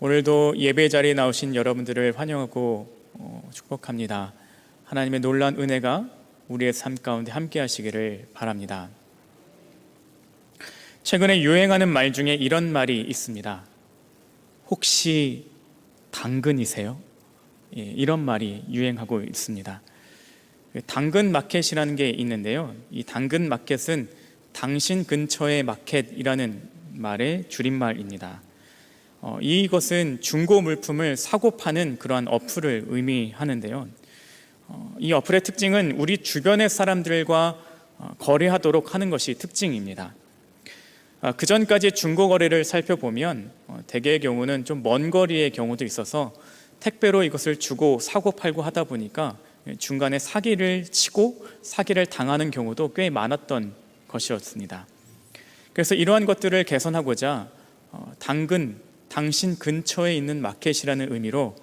오늘도 예배 자리에 나오신 여러분들을 환영하고 축복합니다. 하나님의 놀라운 은혜가 우리의 삶 가운데 함께 하시기를 바랍니다. 최근에 유행하는 말 중에 이런 말이 있습니다. 혹시 당근이세요? 이런 말이 유행하고 있습니다. 당근 마켓이라는 게 있는데요, 이 당근 마켓은 당신 근처의 마켓이라는 말의 줄임말입니다. 이것은 중고 물품을 사고 파는 그러한 어플을 의미하는데요, 이 어플의 특징은 우리 주변의 사람들과 거래하도록 하는 것이 특징입니다. 그 전까지 중고 거래를 살펴보면 대개의 경우는 좀 먼 거리의 경우도 있어서 택배로 이것을 주고 사고 팔고 하다 보니까 중간에 사기를 치고 사기를 당하는 경우도 꽤 많았던 것이었습니다. 그래서 이러한 것들을 개선하고자 당신 근처에 있는 마켓이라는 의미로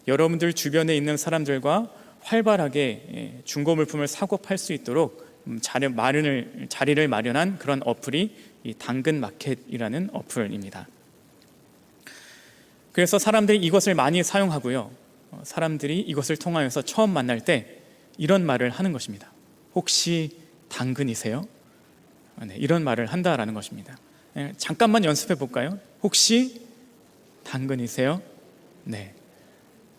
여러분들 주변에 있는 사람들과 활발하게 중고 물품을 사고 팔 수 있도록 자리를 마련한 그런 어플이 이 당근 마켓이라는 어플입니다. 그래서 사람들이 이것을 많이 사용하고요, 사람들이 이것을 통하여서 처음 만날 때 이런 말을 하는 것입니다. 혹시 당근이세요? 이런 말을 한다라는 것입니다. 잠깐만 연습해 볼까요? 혹시 당근이세요? 네.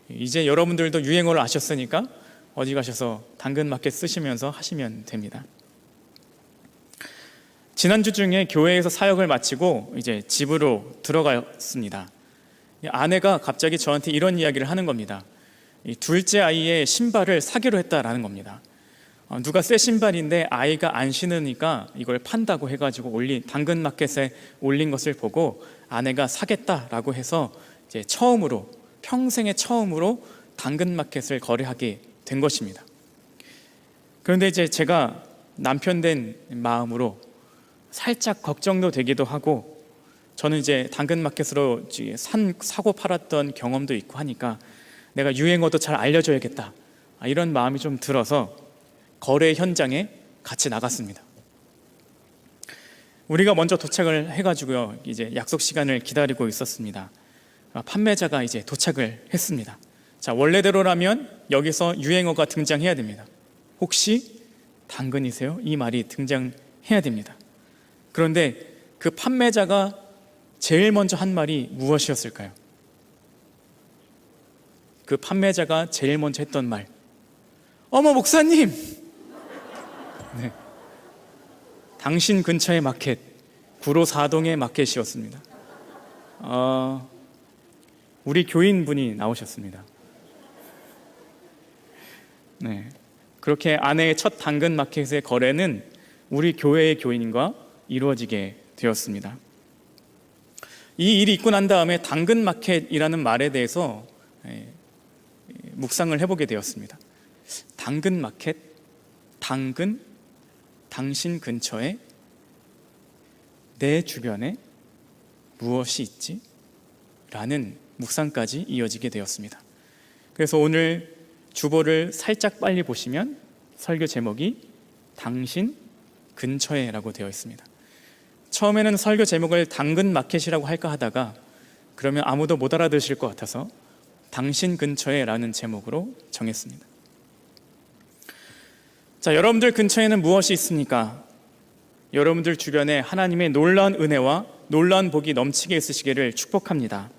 이제 여러분들도 유행어를 아셨으니까 어디 가셔서 당근 마켓 쓰시면서 하시면 됩니다. 지난주 중에 교회에서 사역을 마치고 이제 집으로 들어갔습니다. 아내가 갑자기 저한테 이런 이야기를 하는 겁니다. 이 둘째 아이의 신발을 사기로 했다라는 겁니다. 누가 새 신발인데 아이가 안 신으니까 이걸 판다고 해가지고 당근 마켓에 올린 것을 보고 아내가 사겠다라고 해서 이제 평생에 처음으로 당근 마켓을 거래하게 된 것입니다. 그런데 이제 제가 남편 된 마음으로 살짝 걱정도 되기도 하고, 저는 이제 당근 마켓으로 사고 팔았던 경험도 있고 하니까 내가 유행어도 잘 알려줘야겠다, 이런 마음이 좀 들어서 거래 현장에 같이 나갔습니다. 우리가 먼저 도착을 해가지고요, 이제 약속 시간을 기다리고 있었습니다. 판매자가 이제 도착을 했습니다. 자, 원래대로라면 여기서 유행어가 등장해야 됩니다. 혹시 당근이세요? 이 말이 등장해야 됩니다. 그런데 그 판매자가 제일 먼저 한 말이 무엇이었을까요? 그 판매자가 제일 먼저 했던 말, 어머 목사님! 네. 당신 근처의 마켓, 구로 4동의 마켓이었습니다. 우리 교인분이 나오셨습니다. 네. 그렇게 아내의 첫 당근 마켓의 거래는 우리 교회의 교인과 이루어지게 되었습니다. 이 일이 있고 난 다음에 당근 마켓이라는 말에 대해서 묵상을 해보게 되었습니다. 당근 마켓, 당근, 당신 근처에, 내 주변에 무엇이 있지? 라는 묵상까지 이어지게 되었습니다. 그래서 오늘 주보를 살짝 빨리 보시면 설교 제목이 당신 근처에 라고 되어 있습니다. 처음에는 설교 제목을 당근 마켓이라고 할까 하다가 그러면 아무도 못 알아들으실 것 같아서 당신 근처에 라는 제목으로 정했습니다. 자, 여러분들 근처에는 무엇이 있습니까? 여러분들 주변에 하나님의 놀라운 은혜와 놀라운 복이 넘치게 있으시기를 축복합니다.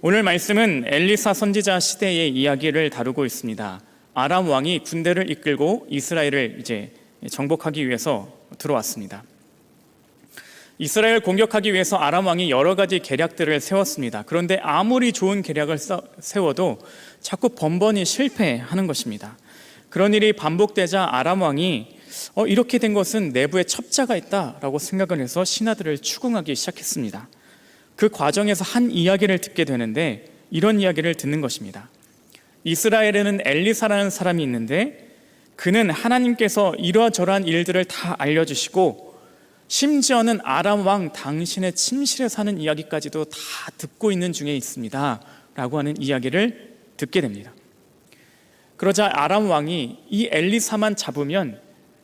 오늘 말씀은 엘리사 선지자 시대의 이야기를 다루고 있습니다. 아람 왕이 군대를 이끌고 이스라엘을 이제 정복하기 위해서 들어왔습니다. 이스라엘을 공격하기 위해서 아람 왕이 여러 가지 계략들을 세웠습니다. 그런데 아무리 좋은 계략을 세워도 자꾸 번번이 실패하는 것입니다. 그런 일이 반복되자 아람 왕이 이렇게 된 것은 내부에 첩자가 있다라고 생각을 해서 신하들을 추궁하기 시작했습니다. 그 과정에서 한 이야기를 듣게 되는데 이런 이야기를 듣는 것입니다. 이스라엘에는 엘리사라는 사람이 있는데 그는 하나님께서 이러저러한 일들을 다 알려주시고 심지어는 아람 왕 당신의 침실에 사는 이야기까지도 다 듣고 있는 중에 있습니다 라고 하는 이야기를 듣게 됩니다. 그러자 아람 왕이 이 엘리사만 잡으면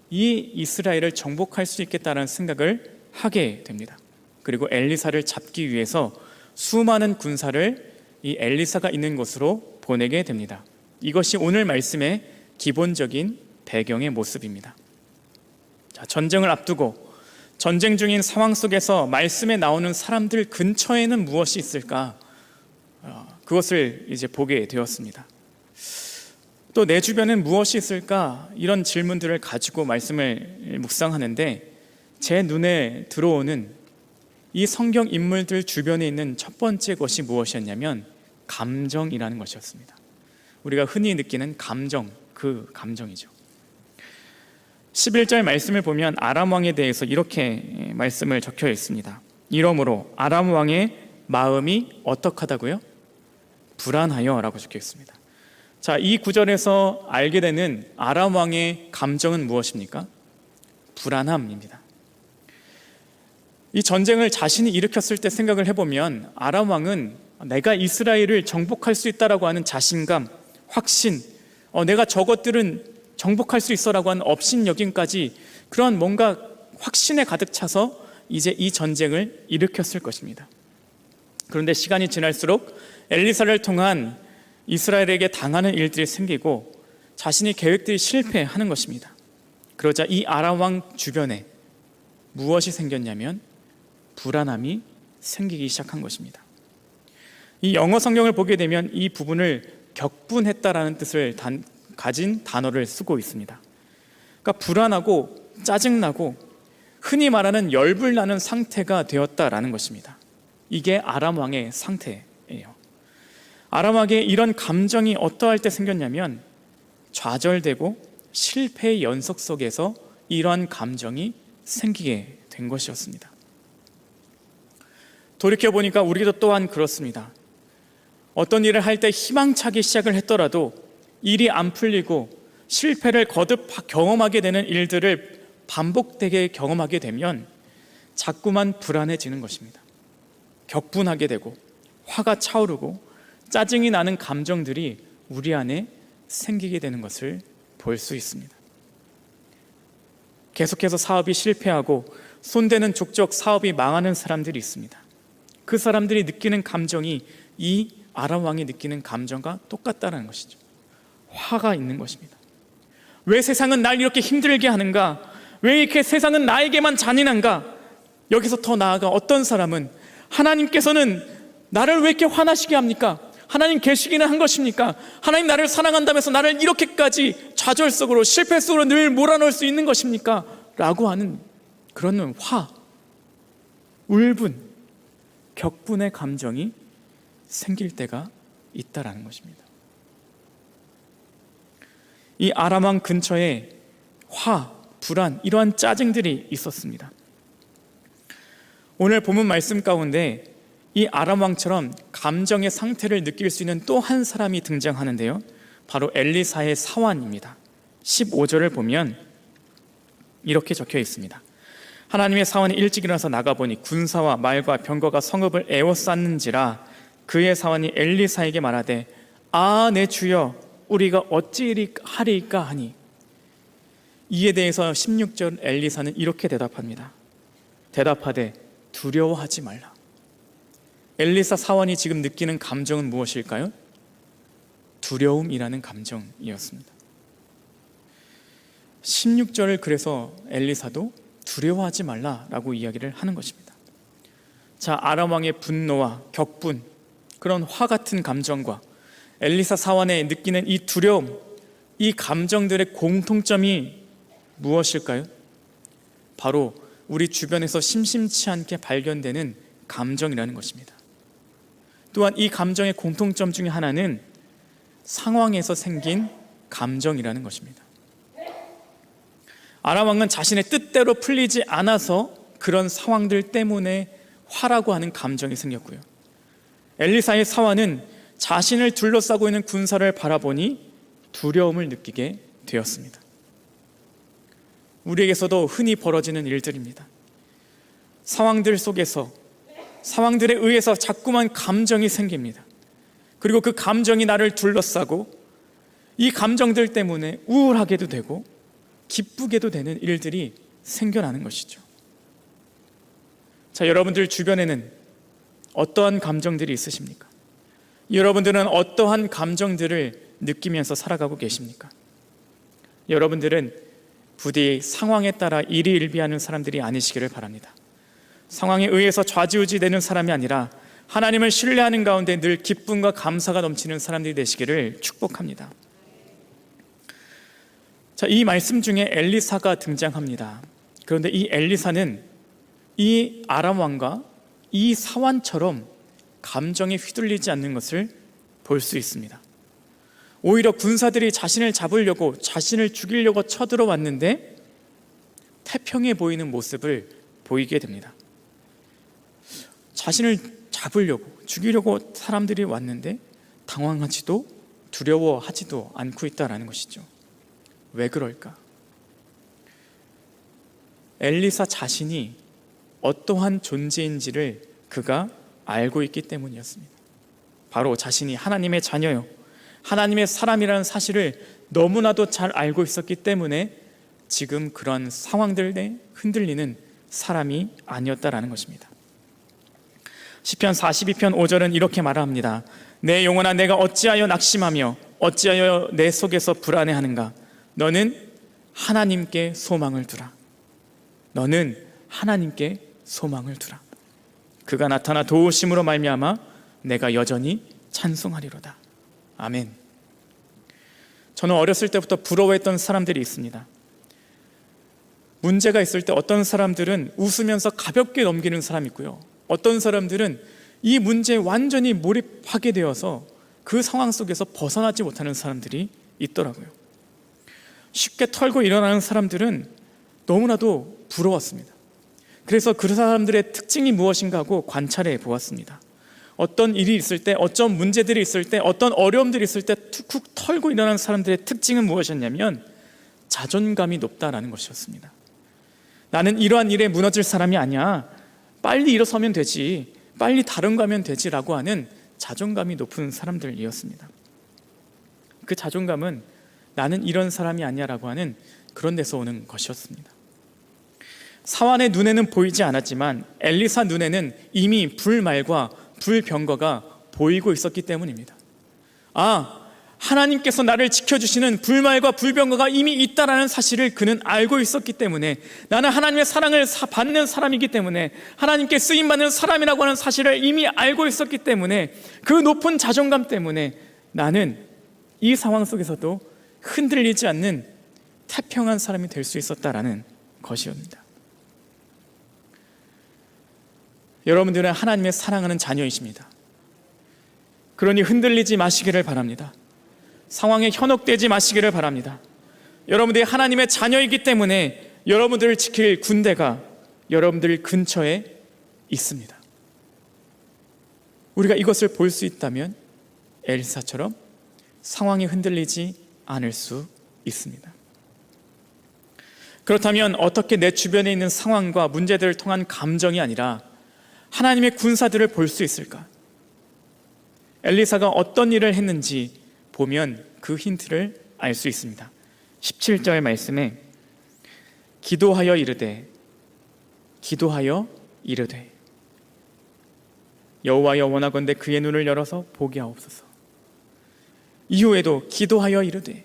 이 이스라엘을 정복할 수 있겠다는 생각을 하게 됩니다. 그리고 엘리사를 잡기 위해서 수많은 군사를 이 엘리사가 있는 곳으로 보내게 됩니다. 이것이 오늘 말씀의 기본적인 배경의 모습입니다. 자, 전쟁을 앞두고 전쟁 중인 상황 속에서 말씀에 나오는 사람들 근처에는 무엇이 있을까? 그것을 이제 보게 되었습니다. 또 내 주변엔 무엇이 있을까? 이런 질문들을 가지고 말씀을 묵상하는데 제 눈에 들어오는 이 성경 인물들 주변에 있는 첫 번째 것이 무엇이었냐면 감정이라는 것이었습니다. 우리가 흔히 느끼는 감정, 그 감정이죠. 11절 말씀을 보면 아람 왕에 대해서 이렇게 말씀을 적혀 있습니다. 이러므로 아람 왕의 마음이 어떡하다고요? 불안하여 라고 적혀 있습니다. 자, 이 구절에서 알게 되는 아람 왕의 감정은 무엇입니까? 불안함입니다. 이 전쟁을 자신이 일으켰을 때 생각을 해보면 아람 왕은 내가 이스라엘을 정복할 수 있다라고 하는 자신감, 확신, 내가 저것들은 정복할 수 있어라고 하는 업신여김까지 그런 뭔가 확신에 가득 차서 이제 이 전쟁을 일으켰을 것입니다. 그런데 시간이 지날수록 엘리사를 통한 이스라엘에게 당하는 일들이 생기고 자신의 계획들이 실패하는 것입니다. 그러자 이 아람 왕 주변에 무엇이 생겼냐면 불안함이 생기기 시작한 것입니다. 이 영어 성경을 보게 되면 이 부분을 격분했다라는 뜻을 가진 단어를 쓰고 있습니다. 그러니까 불안하고 짜증나고 흔히 말하는 열불나는 상태가 되었다라는 것입니다. 이게 아람 왕의 상태예요. 아람 왕의 이런 감정이 어떠할 때 생겼냐면 좌절되고 실패의 연속 속에서 이러한 감정이 생기게 된 것이었습니다. 돌이켜보니까 우리도 또한 그렇습니다. 어떤 일을 할 때 희망차게 시작을 했더라도 일이 안 풀리고 실패를 거듭 경험하게 되는 일들을 반복되게 경험하게 되면 자꾸만 불안해지는 것입니다. 격분하게 되고 화가 차오르고 짜증이 나는 감정들이 우리 안에 생기게 되는 것을 볼 수 있습니다. 계속해서 사업이 실패하고 손대는 족족 사업이 망하는 사람들이 있습니다. 그 사람들이 느끼는 감정이 이 아람 왕이 느끼는 감정과 똑같다는 것이죠. 화가 있는 것입니다. 왜 세상은 날 이렇게 힘들게 하는가? 왜 이렇게 세상은 나에게만 잔인한가? 여기서 더 나아가 어떤 사람은 하나님께서는 나를 왜 이렇게 화나시게 합니까? 하나님 계시기는 한 것입니까? 하나님 나를 사랑한다면서 나를 이렇게까지 좌절 속으로 실패 속으로 늘 몰아넣을 수 있는 것입니까? 라고 하는 그런 화, 울분, 격분의 감정이 생길 때가 있다라는 것입니다. 이 아람 왕 근처에 화, 불안, 이러한 짜증들이 있었습니다. 오늘 본문 말씀 가운데 이 아람 왕처럼 감정의 상태를 느낄 수 있는 또 한 사람이 등장하는데요, 바로 엘리사의 사환입니다. 15절을 보면 이렇게 적혀 있습니다. 하나님의 사환이 일찍 일어나서 나가보니 군사와 말과 병거가 성읍을 에워쌌는지라. 그의 사환이 엘리사에게 말하되 내 주여, 우리가 어찌 하리이까 하니. 이에 대해서 16절 엘리사는 이렇게 대답합니다. 대답하되 두려워하지 말라. 엘리사 사환이 지금 느끼는 감정은 무엇일까요? 두려움이라는 감정이었습니다. 16절을 그래서 엘리사도 두려워하지 말라라고 이야기를 하는 것입니다. 자, 아람 왕의 분노와 격분, 그런 화 같은 감정과 엘리사 사환에 느끼는 이 두려움, 이 감정들의 공통점이 무엇일까요? 바로 우리 주변에서 심심치 않게 발견되는 감정이라는 것입니다. 또한 이 감정의 공통점 중에 하나는 상황에서 생긴 감정이라는 것입니다. 아람 왕은 자신의 뜻대로 풀리지 않아서 그런 상황들 때문에 화라고 하는 감정이 생겼고요, 엘리사의 사환은 자신을 둘러싸고 있는 군사를 바라보니 두려움을 느끼게 되었습니다. 우리에게서도 흔히 벌어지는 일들입니다. 상황들 속에서, 상황들에 의해서 자꾸만 감정이 생깁니다. 그리고 그 감정이 나를 둘러싸고 이 감정들 때문에 우울하게도 되고 기쁘게도 되는 일들이 생겨나는 것이죠. 자, 여러분들 주변에는 어떠한 감정들이 있으십니까? 여러분들은 어떠한 감정들을 느끼면서 살아가고 계십니까? 여러분들은 부디 상황에 따라 일희일비하는 사람들이 아니시기를 바랍니다. 상황에 의해서 좌지우지되는 사람이 아니라 하나님을 신뢰하는 가운데 늘 기쁨과 감사가 넘치는 사람들이 되시기를 축복합니다. 자, 이 말씀 중에 엘리사가 등장합니다. 그런데 이 엘리사는 이 아람 왕과 이 사환처럼 감정에 휘둘리지 않는 것을 볼 수 있습니다. 오히려 군사들이 자신을 잡으려고, 자신을 죽이려고 쳐들어왔는데 태평해 보이는 모습을 보이게 됩니다. 자신을 잡으려고, 죽이려고 사람들이 왔는데 당황하지도 두려워하지도 않고 있다는 것이죠. 왜 그럴까? 엘리사 자신이 어떠한 존재인지를 그가 알고 있기 때문이었습니다. 바로 자신이 하나님의 자녀요, 하나님의 사람이라는 사실을 너무나도 잘 알고 있었기 때문에 지금 그런 상황들에 흔들리는 사람이 아니었다라는 것입니다. 시편 42편 5절은 이렇게 말합니다. 내 영혼아, 내가 어찌하여 낙심하며 어찌하여 내 속에서 불안해하는가? 너는 하나님께 소망을 두라. 너는 하나님께 소망을 두라. 그가 나타나 도우심으로 말미암아 내가 여전히 찬송하리로다. 아멘. 저는 어렸을 때부터 부러워했던 사람들이 있습니다. 문제가 있을 때 어떤 사람들은 웃으면서 가볍게 넘기는 사람이 있고요, 어떤 사람들은 이 문제에 완전히 몰입하게 되어서 그 상황 속에서 벗어나지 못하는 사람들이 있더라고요. 쉽게 털고 일어나는 사람들은 너무나도 부러웠습니다. 그래서 그 사람들의 특징이 무엇인가 하고 관찰해 보았습니다. 어떤 일이 있을 때, 어떤 문제들이 있을 때, 어떤 어려움들이 있을 때 툭툭 털고 일어나는 사람들의 특징은 무엇이었냐면 자존감이 높다라는 것이었습니다. 나는 이러한 일에 무너질 사람이 아니야, 빨리 일어서면 되지, 빨리 다른 거 하면 되지라고 하는 자존감이 높은 사람들이었습니다. 그 자존감은 나는 이런 사람이 아니야 라고 하는 그런 데서 오는 것이었습니다. 사환의 눈에는 보이지 않았지만 엘리사 눈에는 이미 불말과 불병거가 보이고 있었기 때문입니다. 하나님께서 나를 지켜주시는 불말과 불병거가 이미 있다라는 사실을 그는 알고 있었기 때문에, 나는 하나님의 사랑을 받는 사람이기 때문에, 하나님께 쓰임받는 사람이라고 하는 사실을 이미 알고 있었기 때문에, 그 높은 자존감 때문에 나는 이 상황 속에서도 흔들리지 않는 태평한 사람이 될 수 있었다라는 것이옵니다. 여러분들은 하나님의 사랑하는 자녀이십니다. 그러니 흔들리지 마시기를 바랍니다. 상황에 현혹되지 마시기를 바랍니다. 여러분들이 하나님의 자녀이기 때문에 여러분들을 지킬 군대가 여러분들 근처에 있습니다. 우리가 이것을 볼 수 있다면 엘리사처럼 상황이 흔들리지 않을 수 있습니다. 그렇다면 어떻게 내 주변에 있는 상황과 문제들을 통한 감정이 아니라 하나님의 군사들을 볼 수 있을까? 엘리사가 어떤 일을 했는지 보면 그 힌트를 알 수 있습니다. 17절 말씀에 기도하여 이르되 여호와여, 원하건대 그의 눈을 열어서 보게 하옵소서. 이후에도 기도하여 이르되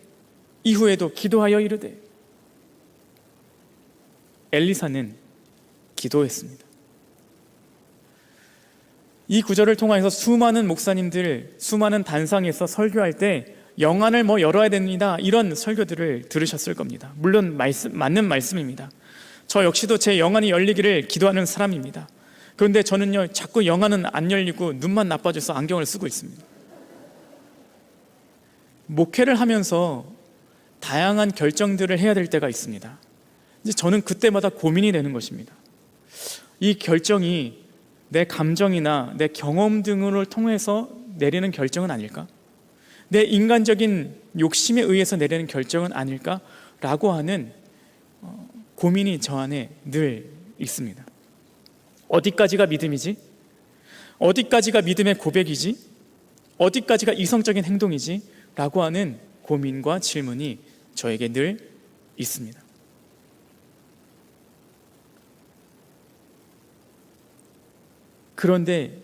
엘리사는 기도했습니다. 이 구절을 통해서 수많은 목사님들, 수많은 단상에서 설교할 때 영안을 열어야 됩니다, 이런 설교들을 들으셨을 겁니다. 물론 맞는 말씀입니다. 저 역시도 제 영안이 열리기를 기도하는 사람입니다. 그런데 저는요, 자꾸 영안은 안 열리고 눈만 나빠져서 안경을 쓰고 있습니다. 목회를 하면서 다양한 결정들을 해야 될 때가 있습니다. 이제 저는 그때마다 고민이 되는 것입니다. 이 결정이 내 감정이나 내 경험 등을 통해서 내리는 결정은 아닐까? 내 인간적인 욕심에 의해서 내리는 결정은 아닐까? 라고 하는 고민이 저 안에 늘 있습니다. 어디까지가 믿음이지? 어디까지가 믿음의 고백이지? 어디까지가 이성적인 행동이지? 라고 하는 고민과 질문이 저에게 늘 있습니다. 그런데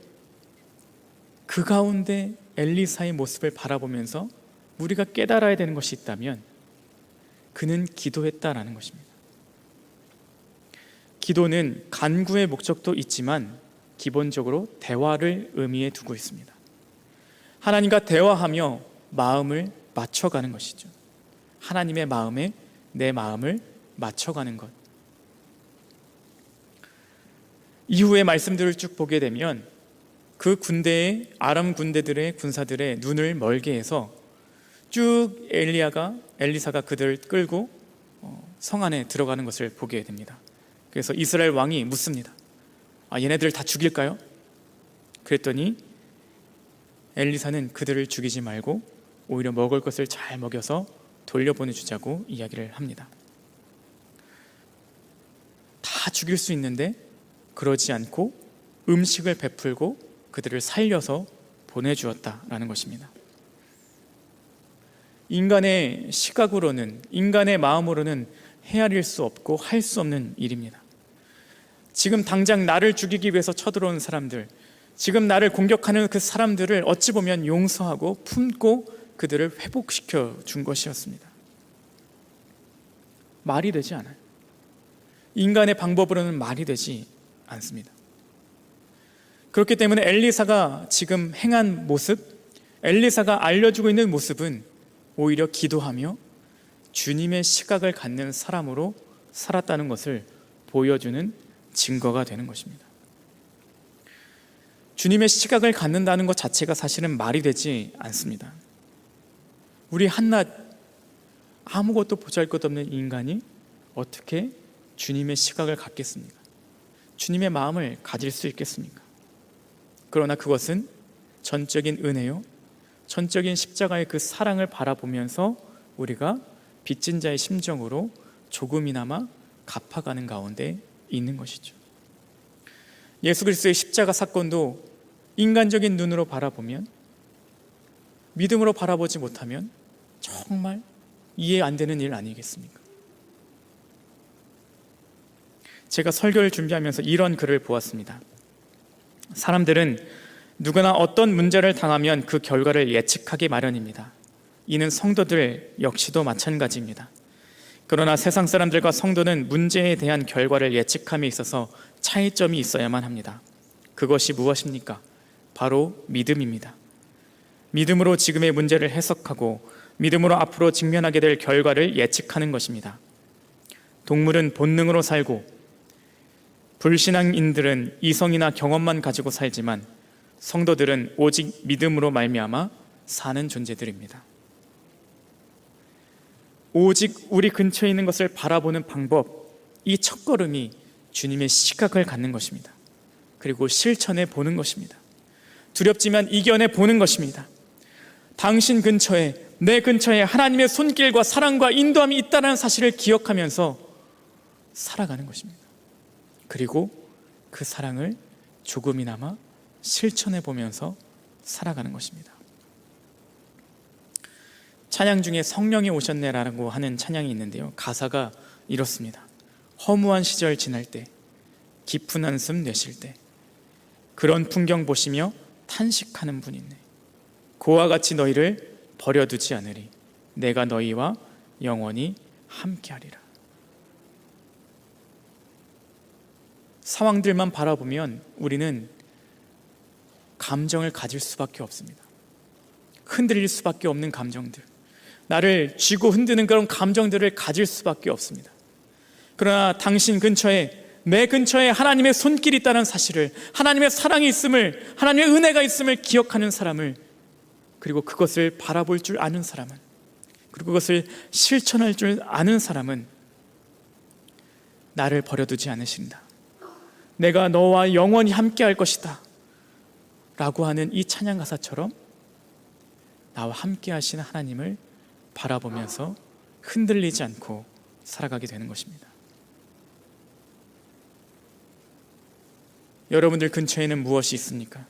그 가운데 엘리사의 모습을 바라보면서 우리가 깨달아야 되는 것이 있다면 그는 기도했다라는 것입니다. 기도는 간구의 목적도 있지만 기본적으로 대화를 의미해 두고 있습니다. 하나님과 대화하며 마음을 맞춰가는 것이죠. 하나님의 마음에 내 마음을 맞춰가는 것. 이후의 말씀들을 쭉 보게 되면 그 군대의 아람 군대들의 군사들의 눈을 멀게 해서 쭉 엘리사가 그들을 끌고 성 안에 들어가는 것을 보게 됩니다. 그래서 이스라엘 왕이 묻습니다. 얘네들 다 죽일까요? 그랬더니 엘리사는 그들을 죽이지 말고 오히려 먹을 것을 잘 먹여서 돌려보내주자고 이야기를 합니다. 다 죽일 수 있는데 그러지 않고 음식을 베풀고 그들을 살려서 보내주었다라는 것입니다. 인간의 시각으로는, 인간의 마음으로는 헤아릴 수 없고 할 수 없는 일입니다. 지금 당장 나를 죽이기 위해서 쳐들어온 사람들, 지금 나를 공격하는 그 사람들을 어찌 보면 용서하고 품고 그들을 회복시켜 준 것이었습니다. 말이 되지 않아요. 인간의 방법으로는 말이 되지 않습니다. 그렇기 때문에 엘리사가 지금 행한 모습, 엘리사가 알려주고 있는 모습은 오히려 기도하며 주님의 시각을 갖는 사람으로 살았다는 것을 보여주는 증거가 되는 것입니다. 주님의 시각을 갖는다는 것 자체가 사실은 말이 되지 않습니다. 우리 한낱 아무것도 보잘것없는 인간이 어떻게 주님의 시각을 갖겠습니까? 주님의 마음을 가질 수 있겠습니까? 그러나 그것은 전적인 은혜요, 전적인 십자가의 그 사랑을 바라보면서 우리가 빚진 자의 심정으로 조금이나마 갚아가는 가운데 있는 것이죠. 예수 그리스도의 십자가 사건도 인간적인 눈으로 바라보면, 믿음으로 바라보지 못하면 정말 이해 안 되는 일 아니겠습니까? 제가 설교를 준비하면서 이런 글을 보았습니다. 사람들은 누구나 어떤 문제를 당하면 그 결과를 예측하기 마련입니다. 이는 성도들 역시도 마찬가지입니다. 그러나 세상 사람들과 성도는 문제에 대한 결과를 예측함에 있어서 차이점이 있어야만 합니다. 그것이 무엇입니까? 바로 믿음입니다. 믿음으로 지금의 문제를 해석하고 믿음으로 앞으로 직면하게 될 결과를 예측하는 것입니다. 동물은 본능으로 살고 불신앙인들은 이성이나 경험만 가지고 살지만 성도들은 오직 믿음으로 말미암아 사는 존재들입니다. 오직 우리 근처에 있는 것을 바라보는 방법, 이 첫걸음이 주님의 시각을 갖는 것입니다. 그리고 실천해 보는 것입니다. 두렵지만 이겨내 보는 것입니다. 당신 근처에, 내 근처에 하나님의 손길과 사랑과 인도함이 있다는 사실을 기억하면서 살아가는 것입니다. 그리고 그 사랑을 조금이나마 실천해 보면서 살아가는 것입니다. 찬양 중에 성령이 오셨네라고 하는 찬양이 있는데요, 가사가 이렇습니다. 허무한 시절 지날 때, 깊은 한숨 내쉴 때, 그런 풍경 보시며 탄식하는 분 있네. 그와 같이 너희를 버려두지 않으리. 내가 너희와 영원히 함께하리라. 상황들만 바라보면 우리는 감정을 가질 수밖에 없습니다. 흔들릴 수밖에 없는 감정들, 나를 쥐고 흔드는 그런 감정들을 가질 수밖에 없습니다. 그러나 당신 근처에, 내 근처에 하나님의 손길이 있다는 사실을, 하나님의 사랑이 있음을, 하나님의 은혜가 있음을 기억하는 사람을, 그리고 그것을 바라볼 줄 아는 사람은, 그리고 그것을 실천할 줄 아는 사람은 나를 버려두지 않으신다, 내가 너와 영원히 함께 할 것이다 라고 하는 이 찬양 가사처럼 나와 함께 하시는 하나님을 바라보면서 흔들리지 않고 살아가게 되는 것입니다. 여러분들 근처에는 무엇이 있습니까?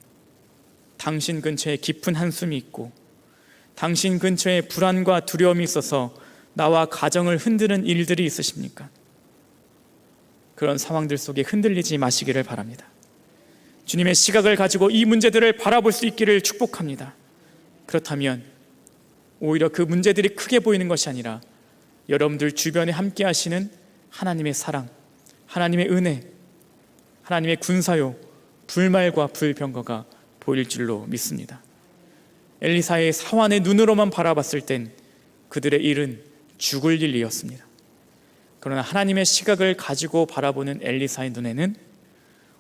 당신 근처에 깊은 한숨이 있고 당신 근처에 불안과 두려움이 있어서 나와 가정을 흔드는 일들이 있으십니까? 그런 상황들 속에 흔들리지 마시기를 바랍니다. 주님의 시각을 가지고 이 문제들을 바라볼 수 있기를 축복합니다. 그렇다면 오히려 그 문제들이 크게 보이는 것이 아니라 여러분들 주변에 함께 하시는 하나님의 사랑, 하나님의 은혜, 하나님의 군사요, 불말과 불병거가 보일 줄로 믿습니다. 엘리사의 사환의 눈으로만 바라봤을 땐 그들의 일은 죽을 일이었습니다. 그러나 하나님의 시각을 가지고 바라보는 엘리사의 눈에는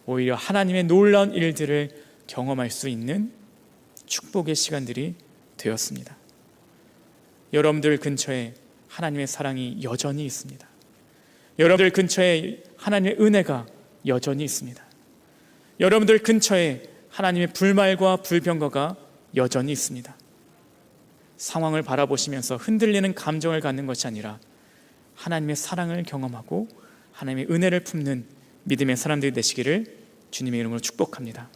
오히려 하나님의 놀라운 일들을 경험할 수 있는 축복의 시간들이 되었습니다. 여러분들 근처에 하나님의 사랑이 여전히 있습니다. 여러분들 근처에 하나님의 은혜가 여전히 있습니다. 여러분들 근처에 하나님의 불말과 불병거가 여전히 있습니다. 상황을 바라보시면서 흔들리는 감정을 갖는 것이 아니라 하나님의 사랑을 경험하고 하나님의 은혜를 품는 믿음의 사람들이 되시기를 주님의 이름으로 축복합니다.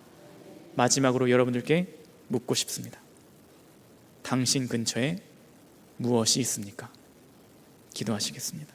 마지막으로 여러분들께 묻고 싶습니다. 당신 근처에 무엇이 있습니까? 기도하시겠습니다.